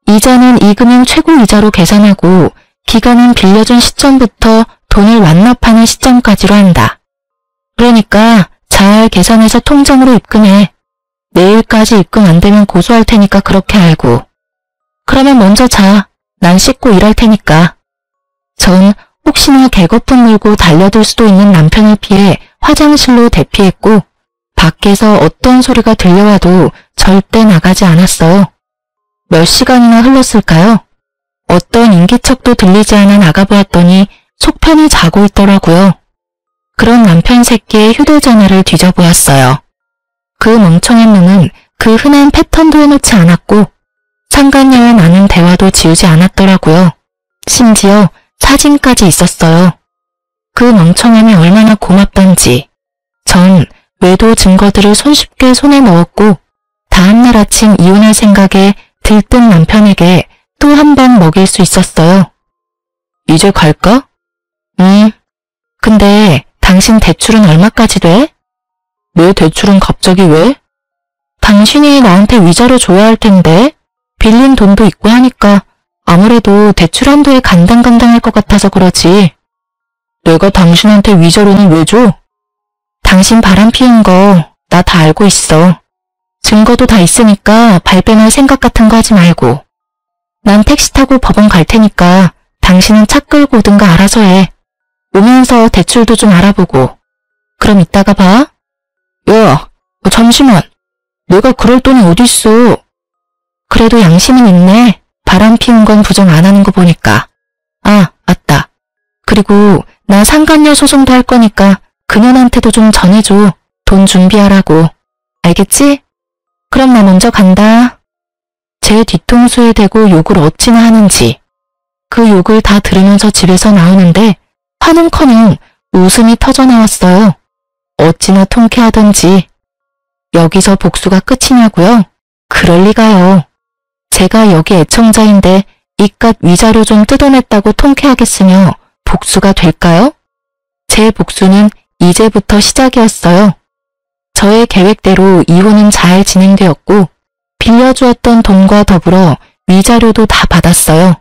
이자는 이금융 최고 이자로 계산하고 기간은 빌려준 시점부터 돈을 완납하는 시점까지로 한다. 그러니까 잘 계산해서 통장으로 입금해. 내일까지 입금 안 되면 고소할 테니까 그렇게 알고. 그러면 먼저 자. 난 씻고 일할 테니까. 전 혹시나 개거품 물고 달려들 수도 있는 남편을 피해 화장실로 대피했고 밖에서 어떤 소리가 들려와도 절대 나가지 않았어요. 몇 시간이나 흘렀을까요? 어떤 인기척도 들리지 않아 나가보았더니 속편히 자고 있더라고요. 그런 남편 새끼의 휴대전화를 뒤져보았어요. 그 멍청한 놈은 그 흔한 패턴도 해놓지 않았고 상간녀와 나는 대화도 지우지 않았더라고요. 심지어 사진까지 있었어요. 그 멍청함이 얼마나 고맙던지. 전 외도 증거들을 손쉽게 손에 넣었고 다음날 아침 이혼할 생각에 들뜬 남편에게 또 한 번 먹일 수 있었어요. 이제 갈까? 근데 당신 대출은 얼마까지 돼? 내 대출은 갑자기 왜? 당신이 나한테 위자료 줘야 할 텐데 빌린 돈도 있고 하니까 아무래도 대출 한도에 간당간당할 것 같아서 그러지. 내가 당신한테 위자료는 왜 줘? 당신 바람 피운 거 나 다 알고 있어. 증거도 다 있으니까 발뺌할 생각 같은 거 하지 말고. 난 택시 타고 법원 갈 테니까 당신은 차 끌고 오든가 알아서 해. 오면서 대출도 좀 알아보고. 그럼 이따가 봐. 야, 잠시만. 내가 그럴 돈이 어딨어. 그래도 양심은 있네. 바람 피운 건 부정 안 하는 거 보니까. 아, 맞다. 그리고 나 상간녀 소송도 할 거니까 그년한테도 좀 전해줘. 돈 준비하라고. 알겠지? 그럼 나 먼저 간다. 제 뒤통수에 대고 욕을 어찌나 하는지. 그 욕을 다 들으면서 집에서 나오는데 화는커녕 웃음이 터져나왔어요. 어찌나 통쾌하던지. 여기서 복수가 끝이냐고요? 그럴 리가요. 제가 여기 애청자인데 이깟 위자료 좀 뜯어냈다고 통쾌하겠으며 복수가 될까요? 제 복수는 이제부터 시작이었어요. 저의 계획대로 이혼은 잘 진행되었고 빌려주었던 돈과 더불어 위자료도 다 받았어요.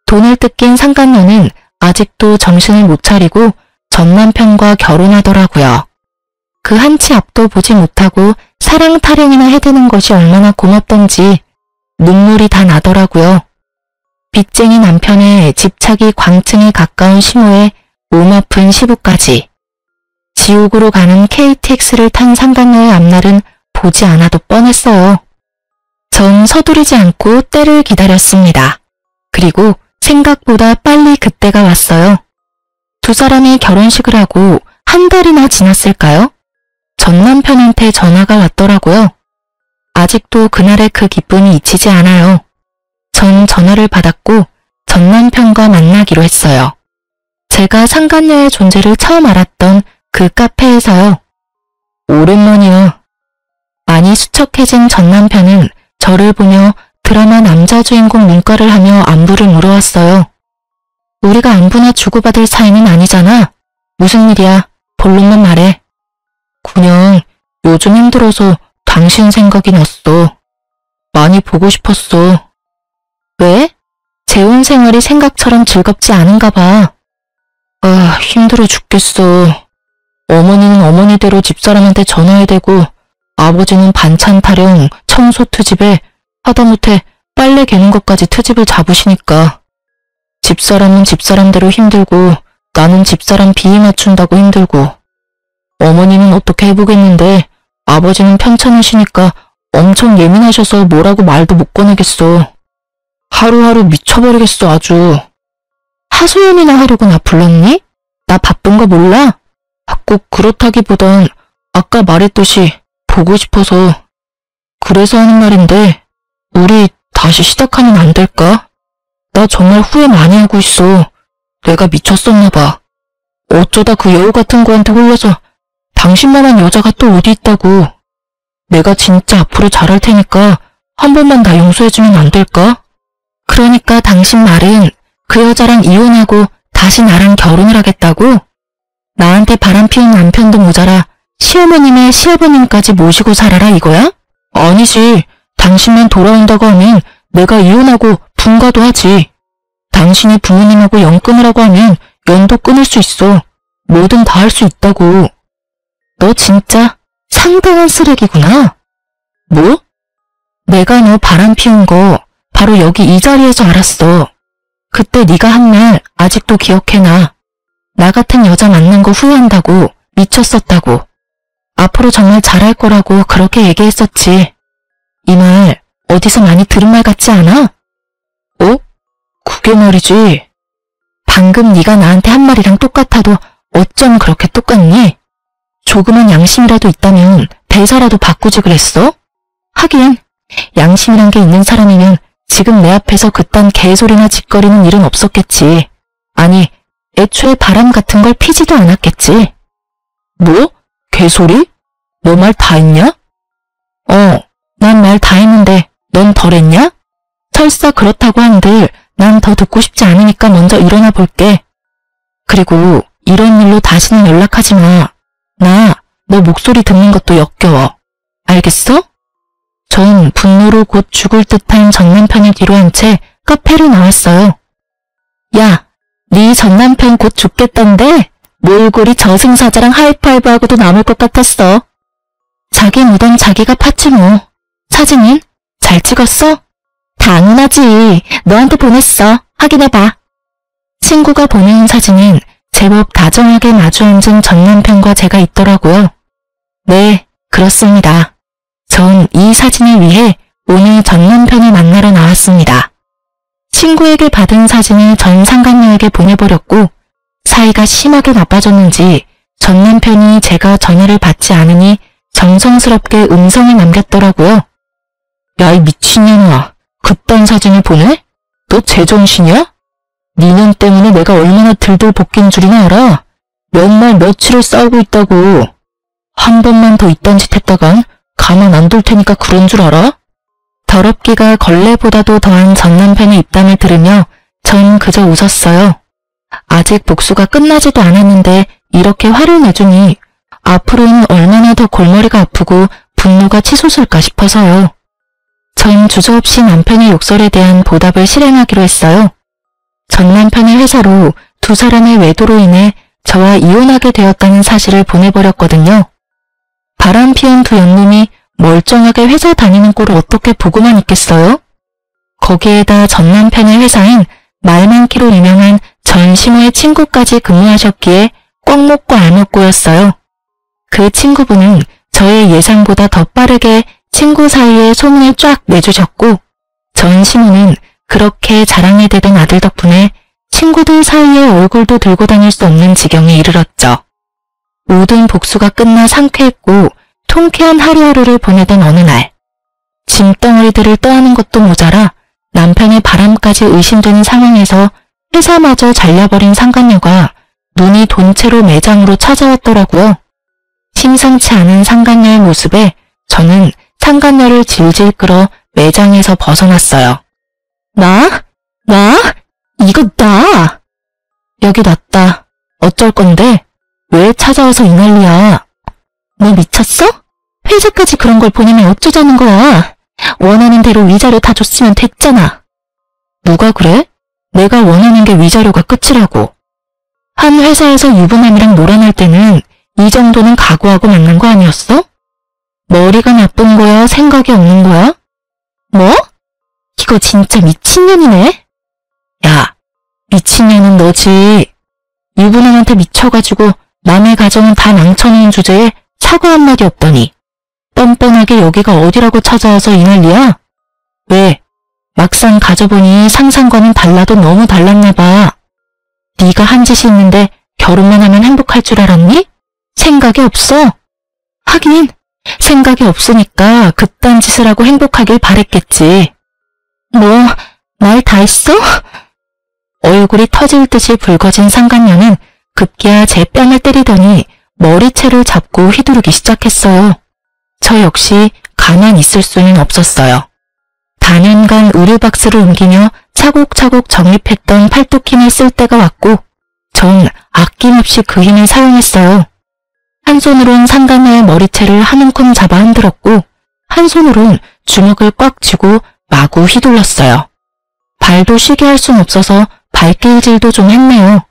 돈을 뜯긴 상간녀는 아직도 정신을 못 차리고 전 남편과 결혼하더라고요. 그 한치 앞도 보지 못하고 사랑 타령이나 해대는 것이 얼마나 고맙던지 눈물이 다 나더라고요. 빚쟁이 남편의 집착이 광층에 가까운 시모에 몸 아픈 시부까지. 지옥으로 가는 KTX를 탄 상간녀의 앞날은 보지 않아도 뻔했어요. 전 서두르지 않고 때를 기다렸습니다. 그리고 생각보다 빨리 그때가 왔어요. 두 사람이 결혼식을 하고 한 달이나 지났을까요? 전 남편한테 전화가 왔더라고요. 아직도 그날의 그 기쁨이 잊히지 않아요. 전 전화를 받았고 전 남편과 만나기로 했어요. 제가 상간녀의 존재를 처음 알았던 그 카페에서요. 오랜만이야. 많이 수척해진 전 남편은 저를 보며 드라마 남자 주인공 눈가를 하며 안부를 물어왔어요. 우리가 안부나 주고받을 사이는 아니잖아. 무슨 일이야? 본론만 말해. 그냥 요즘 힘들어서 당신 생각이 났어. 많이 보고 싶었어. 왜? 재혼 생활이 생각처럼 즐겁지 않은가 봐. 아, 힘들어 죽겠어. 어머니는 어머니대로 집사람한테 전화해대고 아버지는 반찬 타령, 청소 트집에 하다못해 빨래 개는 것까지 트집을 잡으시니까 집사람은 집사람대로 힘들고 나는 집사람 비위 맞춘다고 힘들고 어머니는 어떻게 해보겠는데 아버지는 편찮으시니까 엄청 예민하셔서 뭐라고 말도 못 꺼내겠어. 하루하루 미쳐버리겠어 아주. 하소연이나 하려고 나 불렀니? 나 바쁜 거 몰라? 꼭 그렇다기보단 아까 말했듯이 보고 싶어서. 그래서 하는 말인데 우리 다시 시작하면 안 될까? 나 정말 후회 많이 하고 있어. 내가 미쳤었나 봐. 어쩌다 그 여우 같은 거한테 홀려서 당신만한 여자가 또 어디 있다고. 내가 진짜 앞으로 잘할 테니까 한 번만 나 용서해주면 안 될까? 그러니까 당신 말은 그 여자랑 이혼하고 다시 나랑 결혼을 하겠다고? 나한테 바람 피운 남편도 모자라 시어머님의 시아버님까지 모시고 살아라 이거야? 아니지. 당신만 돌아온다고 하면 내가 이혼하고 분가도 하지. 당신이 부모님하고 연 끊으라고 하면 연도 끊을 수 있어. 뭐든 다 할 수 있다고. 너 진짜 상당한 쓰레기구나. 뭐? 내가 너 바람 피운 거 바로 여기 이 자리에서 알았어. 그때 네가 한 말 아직도 기억해놔. 나 같은 여자 만난 거 후회한다고, 미쳤었다고. 앞으로 정말 잘할 거라고 그렇게 얘기했었지. 이 말 어디서 많이 들은 말 같지 않아? 어? 그게 말이지. 방금 네가 나한테 한 말이랑 똑같아도 어쩜 그렇게 똑같니? 조그만 양심이라도 있다면 대사라도 바꾸지 그랬어? 하긴 양심이란 게 있는 사람이면 지금 내 앞에서 그딴 개소리나 짓거리는 일은 없었겠지. 아니, 애초에 바람 같은 걸 피지도 않았겠지. 뭐? 개소리? 너 말 다 했냐? 난 말 다 했는데 넌 덜 했냐? 설사 그렇다고 한들 난 더 듣고 싶지 않으니까 먼저 일어나 볼게. 그리고 이런 일로 다시는 연락하지 마. 나 너 목소리 듣는 것도 역겨워. 알겠어? 전 분노로 곧 죽을 듯한 전 남편을 뒤로 한 채 카페로 나왔어요. 야, 네 전 남편 곧 죽겠던데? 몰골이 저승사자랑 하이파이브하고도 남을 것 같았어. 자기 무덤 자기가 팠지 뭐. 사진은? 잘 찍었어? 당연하지. 너한테 보냈어. 확인해봐. 친구가 보내온 사진은 제법 다정하게 마주 앉은 전 남편과 제가 있더라고요. 네, 그렇습니다. 전 이 사진을 위해 오늘 전 남편을 만나러 나왔습니다. 친구에게 받은 사진을 전 상간녀에게 보내버렸고 사이가 심하게 나빠졌는지 전 남편이 제가 전화를 받지 않으니 정성스럽게 음성을 남겼더라고요. 야, 이 미친년아. 그딴 사진을 보내? 너 제정신이야? 니년 때문에 내가 얼마나 들들 볶인 줄이나 알아? 몇 날 며칠을 싸우고 있다고. 한 번만 더 이딴 짓 했다간 가만 안 둘 테니까 그런 줄 알아? 더럽기가 걸레보다도 더한 전 남편의 입담을 들으며 전 그저 웃었어요. 아직 복수가 끝나지도 않았는데 이렇게 화를 내주니 앞으로는 얼마나 더 골머리가 아프고 분노가 치솟을까 싶어서요. 전 주저없이 남편의 욕설에 대한 보답을 실행하기로 했어요. 전 남편의 회사로 두 사람의 외도로 인해 저와 이혼하게 되었다는 사실을 보내버렸거든요. 바람 피운 두 연놈이 멀쩡하게 회사 다니는 꼴을 어떻게 보고만 있겠어요? 거기에다 전 남편의 회사엔 말 많기로 유명한 전시모의 친구까지 근무하셨기에 꽉 먹고 알 먹고였어요. 그 친구분은 저의 예상보다 더 빠르게 친구 사이에 소문을 쫙 내주셨고 전시모는 그렇게 자랑이 되던 아들 덕분에 친구들 사이에 얼굴도 들고 다닐 수 없는 지경에 이르렀죠. 모든 복수가 끝나 상쾌했고 통쾌한 하루하루를 보내던 어느 날 짐덩어리들을 떠안는 것도 모자라 남편의 바람까지 의심되는 상황에서 회사마저 잘려버린 상간녀가 눈이 돈 채로 매장으로 찾아왔더라고요. 심상치 않은 상간녀의 모습에 저는 상간녀를 질질 끌어 매장에서 벗어났어요. 나? 이거 나! 여기 놨다. 어쩔 건데? 왜 찾아와서 이 난리야? 너 미쳤어? 회사까지 그런 걸 보내면 어쩌자는 거야? 원하는 대로 위자료 다 줬으면 됐잖아. 누가 그래? 내가 원하는 게 위자료가 끝이라고. 한 회사에서 유부남이랑 놀아날 때는 이 정도는 각오하고 만난 거 아니었어? 머리가 나쁜 거야? 생각이 없는 거야? 뭐? 이거 진짜 미친년이네? 야, 미친년은 너지. 유부남한테 미쳐가지고 남의 가정은 다 망쳐놓은 주제에 사과 한마디 없더니 뻔뻔하게 여기가 어디라고 찾아와서 이 난리야? 왜? 막상 가져보니 상상과는 달라도 너무 달랐나 봐. 네가 한 짓이 있는데 결혼만 하면 행복할 줄 알았니? 생각이 없어. 하긴 생각이 없으니까 그딴 짓을 하고 행복하길 바랬겠지. 뭐, 말 다 했어? 얼굴이 터질 듯이 붉어진 상간녀는 급기야 제 뺨을 때리더니 머리채를 잡고 휘두르기 시작했어요. 저 역시 가만히 있을 수는 없었어요. 단연간 의류박스를 옮기며 차곡차곡 정립했던 팔뚝 힘을 쓸 때가 왔고 전 아낌없이 그 힘을 사용했어요. 한 손으론 상간녀의 머리채를 한 움큼 잡아 흔들었고 한 손으론 주먹을 꽉 쥐고 마구 휘둘렀어요. 발도 쉬게 할 순 없어서 발길질도 좀 했네요.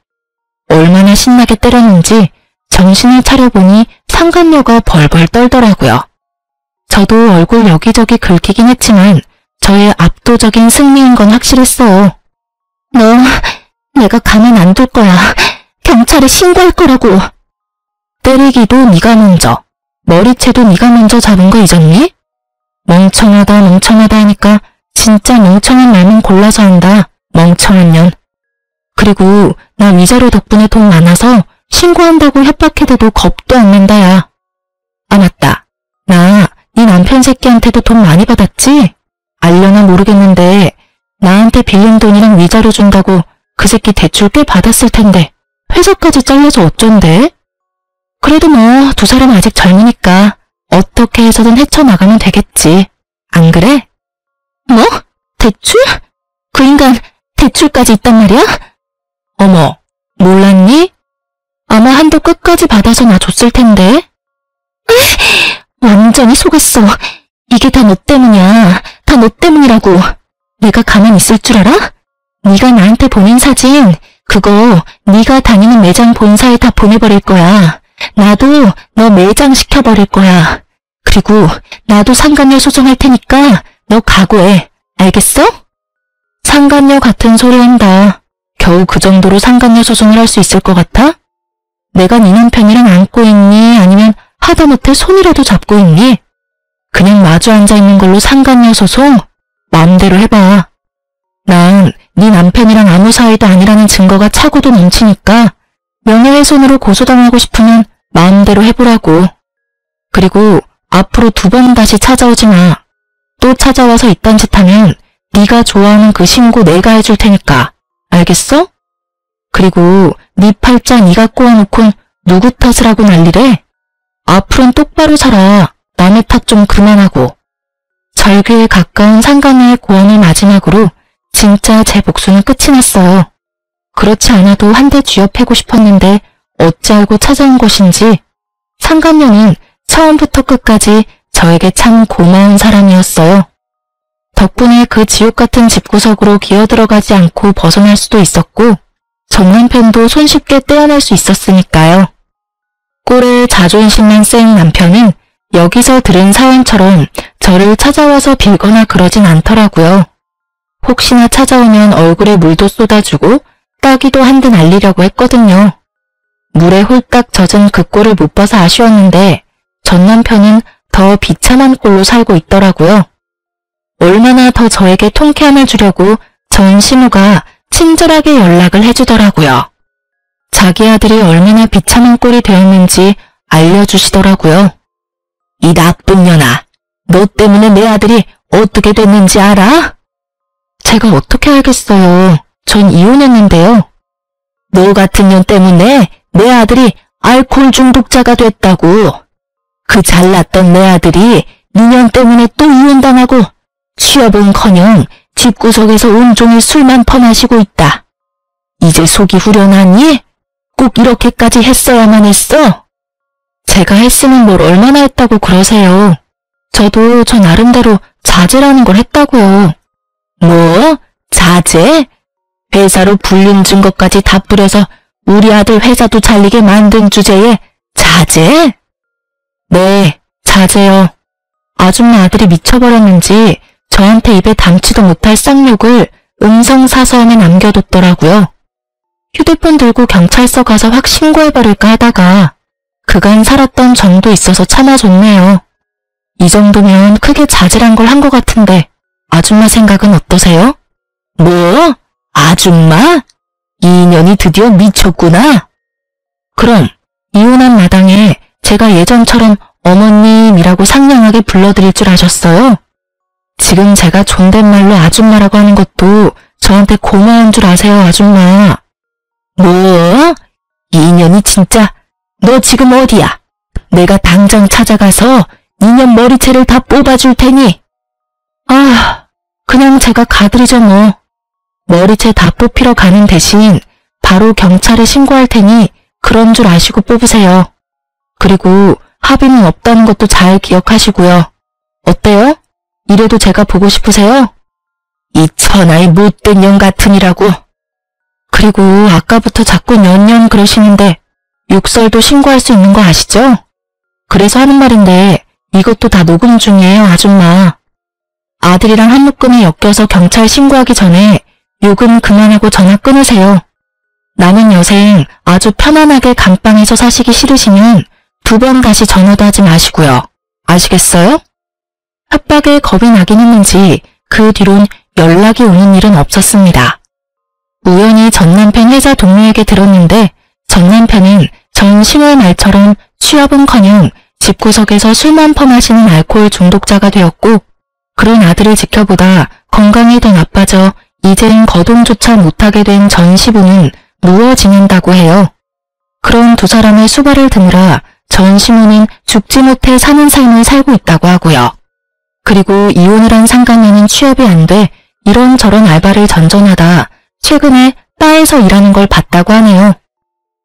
얼마나 신나게 때렸는지 정신을 차려보니 상간녀가 벌벌 떨더라고요. 저도 얼굴 여기저기 긁히긴 했지만 저의 압도적인 승리인 건 확실했어요. 너, 내가 가만 안 둘 거야. 경찰에 신고할 거라고. 때리기도 네가 먼저, 머리채도 네가 먼저 잡은 거 잊었니? 멍청하다 하니까 진짜 멍청한 말만 골라서 한다. 멍청한 년. 그리고 나 위자료 덕분에 돈 많아서 신고한다고 협박해대도 겁도 안 난다 야. 아 맞다. 나 네 남편 새끼한테도 돈 많이 받았지? 알려나 모르겠는데 나한테 빌린 돈이랑 위자료 준다고 그 새끼 대출 꽤 받았을 텐데 회사까지 잘려서 어쩐대? 그래도 뭐 두 사람 아직 젊으니까 어떻게 해서든 헤쳐나가면 되겠지. 안 그래? 뭐? 대출? 그 인간 대출까지 있단 말이야? 어머, 몰랐니? 아마 한도 끝까지 받아서 나 줬을 텐데. 완전히 속았어. 이게 다 너 때문이야. 다 너 때문이라고. 내가 가만히 있을 줄 알아? 네가 나한테 보낸 사진, 그거 네가 다니는 매장 본사에 다 보내버릴 거야. 나도 너 매장 시켜버릴 거야. 그리고 나도 상간녀 소송할 테니까 너 각오해. 알겠어? 상간녀 같은 소리 한다. 겨우 그 정도로 상간녀 소송을 할 수 있을 것 같아? 내가 네 남편이랑 안고 있니? 아니면 하다못해 손이라도 잡고 있니? 그냥 마주 앉아있는 걸로 상간녀 소송? 마음대로 해봐. 난 네 남편이랑 아무 사이도 아니라는 증거가 차고도 넘치니까 명예훼손으로 고소당하고 싶으면 마음대로 해보라고. 그리고 앞으로 2번 다시 찾아오지 마. 또 찾아와서 이딴 짓 하면 네가 좋아하는 그 신고 내가 해줄 테니까. 알겠어? 그리고 네 팔자 네가 꼬아놓곤 누구 탓을 하고 난리래? 앞으로는 똑바로 살아. 남의 탓 좀 그만하고. 절규에 가까운 상간녀의 고언을 마지막으로 진짜 제 복수는 끝이 났어요. 그렇지 않아도 한 대 쥐어패고 싶었는데 어찌 알고 찾아온 것인지 상간녀는 처음부터 끝까지 저에게 참 고마운 사람이었어요. 덕분에 그 지옥 같은 집구석으로 기어들어가지 않고 벗어날 수도 있었고 전 남편도 손쉽게 떼어낼 수 있었으니까요. 꼴에 자존심만 센 남편은 여기서 들은 사연처럼 저를 찾아와서 빌거나 그러진 않더라고요. 혹시나 찾아오면 얼굴에 물도 쏟아주고 따기도 한 대 날리려고 했거든요. 물에 홀딱 젖은 그 꼴을 못 봐서 아쉬웠는데 전 남편은 더 비참한 꼴로 살고 있더라고요. 얼마나 더 저에게 통쾌함을 주려고 전 시누가 친절하게 연락을 해주더라고요. 자기 아들이 얼마나 비참한 꼴이 되었는지 알려주시더라고요. 이 나쁜 년아, 너 때문에 내 아들이 어떻게 됐는지 알아? 제가 어떻게 알겠어요. 전 이혼했는데요. 너 같은 년 때문에 내 아들이 알코올 중독자가 됐다고. 그 잘났던 내 아들이 니년 때문에 또 이혼당하고 취업은커녕 집구석에서 온종일 술만 퍼마시고 있다. 이제 속이 후련하니? 꼭 이렇게까지 했어야만 했어? 제가 했으면 뭘 얼마나 했다고 그러세요. 저도 저 나름대로 자제라는 걸 했다고요. 뭐? 자제? 회사로 불륜 증거까지 다 뿌려서 우리 아들 회사도 잘리게 만든 주제에 자제? 네, 자제요. 아줌마 아들이 미쳐버렸는지 저한테 입에 담지도 못할 쌍욕을 음성사서함에 남겨뒀더라고요. 휴대폰 들고 경찰서 가서 확 신고해버릴까 하다가 그간 살았던 정도 있어서 참아줬네요. 이 정도면 크게 자질한 걸 한 것 같은데 아줌마 생각은 어떠세요? 뭐? 아줌마? 이 인연이 드디어 미쳤구나. 그럼 이혼한 마당에 제가 예전처럼 어머님이라고 상냥하게 불러드릴 줄 아셨어요? 지금 제가 존댓말로 아줌마라고 하는 것도 저한테 고마운 줄 아세요, 아줌마? 뭐? 이 인연이 진짜 너 지금 어디야? 내가 당장 찾아가서 이년 머리채를 다 뽑아줄 테니. 아, 그냥 제가 가드리죠 뭐. 머리채 다 뽑히러 가는 대신 바로 경찰에 신고할 테니 그런 줄 아시고 뽑으세요. 그리고 합의는 없다는 것도 잘 기억하시고요. 어때요? 이래도 제가 보고 싶으세요? 이 천하의 못된 년 같으니라고. 그리고 아까부터 자꾸 년년 그러시는데 욕설도 신고할 수 있는 거 아시죠? 그래서 하는 말인데 이것도 다 녹음 중이에요, 아줌마. 아들이랑 한 묶음에 엮여서 경찰 신고하기 전에 욕은 그만하고 전화 끊으세요. 남은 여생 아주 편안하게 감방에서 사시기 싫으시면 2번 다시 전화도 하지 마시고요. 아시겠어요? 협박에 겁이 나긴 했는지 그 뒤론 연락이 오는 일은 없었습니다. 우연히 전 남편 회사 동료에게 들었는데 전 남편은 전 10월 말처럼 취업은커녕 집구석에서 술만 퍼마시는 알코올 중독자가 되었고 그런 아들을 지켜보다 건강이 더 나빠져 이젠 거동조차 못하게 된 전 시부는 누워 지낸다고 해요. 그런 두 사람의 수발을 드느라 전 시모는 죽지 못해 사는 삶을 살고 있다고 하고요. 그리고 이혼을 한 상간녀는 취업이 안 돼 이런저런 알바를 전전하다 최근에 바에서 일하는 걸 봤다고 하네요.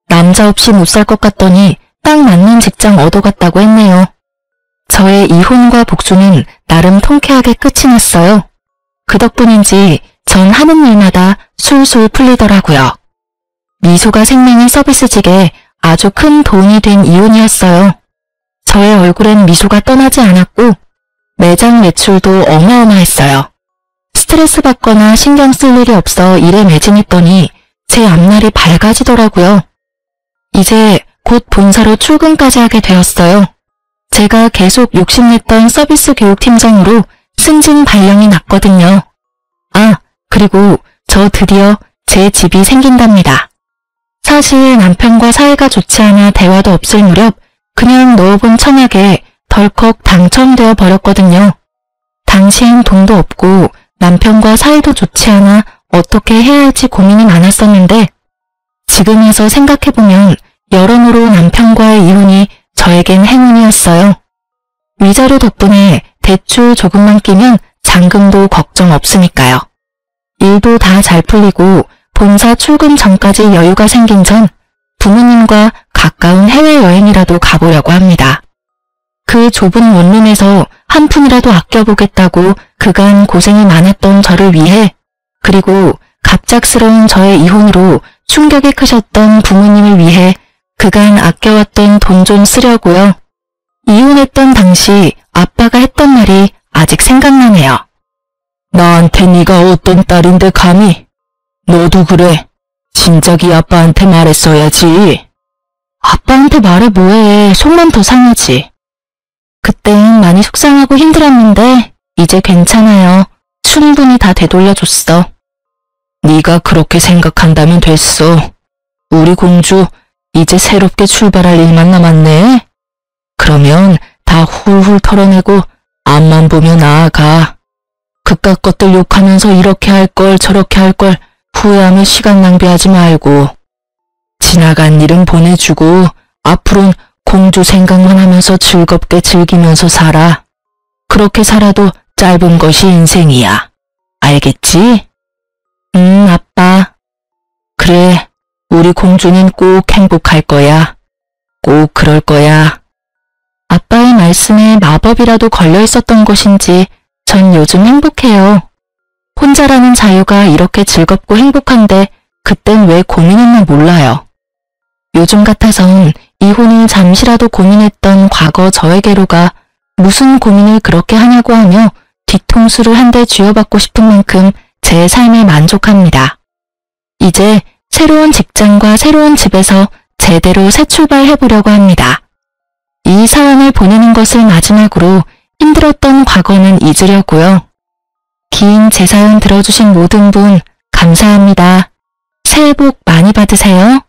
남자 없이 못 살 것 같더니 딱 맞는 직장 얻어갔다고 했네요. 저의 이혼과 복수는 나름 통쾌하게 끝이 났어요. 그 덕분인지 전 하는 일마다 술술 풀리더라고요. 미소가 생명의 서비스직에 아주 큰 도움이 된 이혼이었어요. 저의 얼굴엔 미소가 떠나지 않았고 매장 매출도 어마어마했어요. 스트레스 받거나 신경 쓸 일이 없어 일에 매진했더니 제 앞날이 밝아지더라고요. 이제 곧 본사로 출근까지 하게 되었어요. 제가 계속 욕심냈던 서비스 교육팀장으로 승진 발령이 났거든요. 아, 그리고 저 드디어 제 집이 생긴답니다. 사실 남편과 사이가 좋지 않아 대화도 없을 무렵 그냥 넣어본 청약에 덜컥 당첨되어 버렸거든요. 당시엔 돈도 없고 남편과 사이도 좋지 않아 어떻게 해야 할지 고민이 많았었는데 지금 와서 생각해보면 여러모로 남편과의 이혼이 저에겐 행운이었어요. 위자료 덕분에 대출 조금만 끼면 잔금도 걱정 없으니까요. 일도 다 잘 풀리고 본사 출근 전까지 여유가 생긴 전 부모님과 가까운 해외여행이라도 가보려고 합니다. 그 좁은 원룸에서 한 푼이라도 아껴보겠다고 그간 고생이 많았던 저를 위해 그리고 갑작스러운 저의 이혼으로 충격이 크셨던 부모님을 위해 그간 아껴왔던 돈 좀 쓰려고요. 이혼했던 당시 아빠가 했던 말이 아직 생각나네요. 나한테 네가 어떤 딸인데 감히? 너도 그래. 진작에 아빠한테 말했어야지. 아빠한테 말해 뭐해. 속만 더 상하지. 그땐 많이 속상하고 힘들었는데 이제 괜찮아요. 충분히 다 되돌려줬어. 네가 그렇게 생각한다면 됐어. 우리 공주 이제 새롭게 출발할 일만 남았네. 그러면 다 훌훌 털어내고 앞만 보며 나아가. 그깟 것들 욕하면서 이렇게 할 걸 저렇게 할 걸 후회하며 시간 낭비하지 말고 지나간 일은 보내주고 앞으론 공주 생각만 하면서 즐겁게 즐기면서 살아. 그렇게 살아도 짧은 것이 인생이야. 알겠지? 아빠. 그래, 우리 공주는 꼭 행복할 거야. 꼭 그럴 거야. 아빠의 말씀에 마법이라도 걸려 있었던 것인지 전 요즘 행복해요. 혼자라는 자유가 이렇게 즐겁고 행복한데 그땐 왜 고민했나 몰라요. 요즘 같아선 이혼을 잠시라도 고민했던 과거 저에게로가 무슨 고민을 그렇게 하냐고 하며 뒤통수를 한 대 쥐어받고 싶은 만큼 제 삶에 만족합니다. 이제 새로운 직장과 새로운 집에서 제대로 새 출발해보려고 합니다. 이 사연을 보내는 것을 마지막으로 힘들었던 과거는 잊으려고요. 긴 제 사연 들어주신 모든 분 감사합니다. 새해 복 많이 받으세요.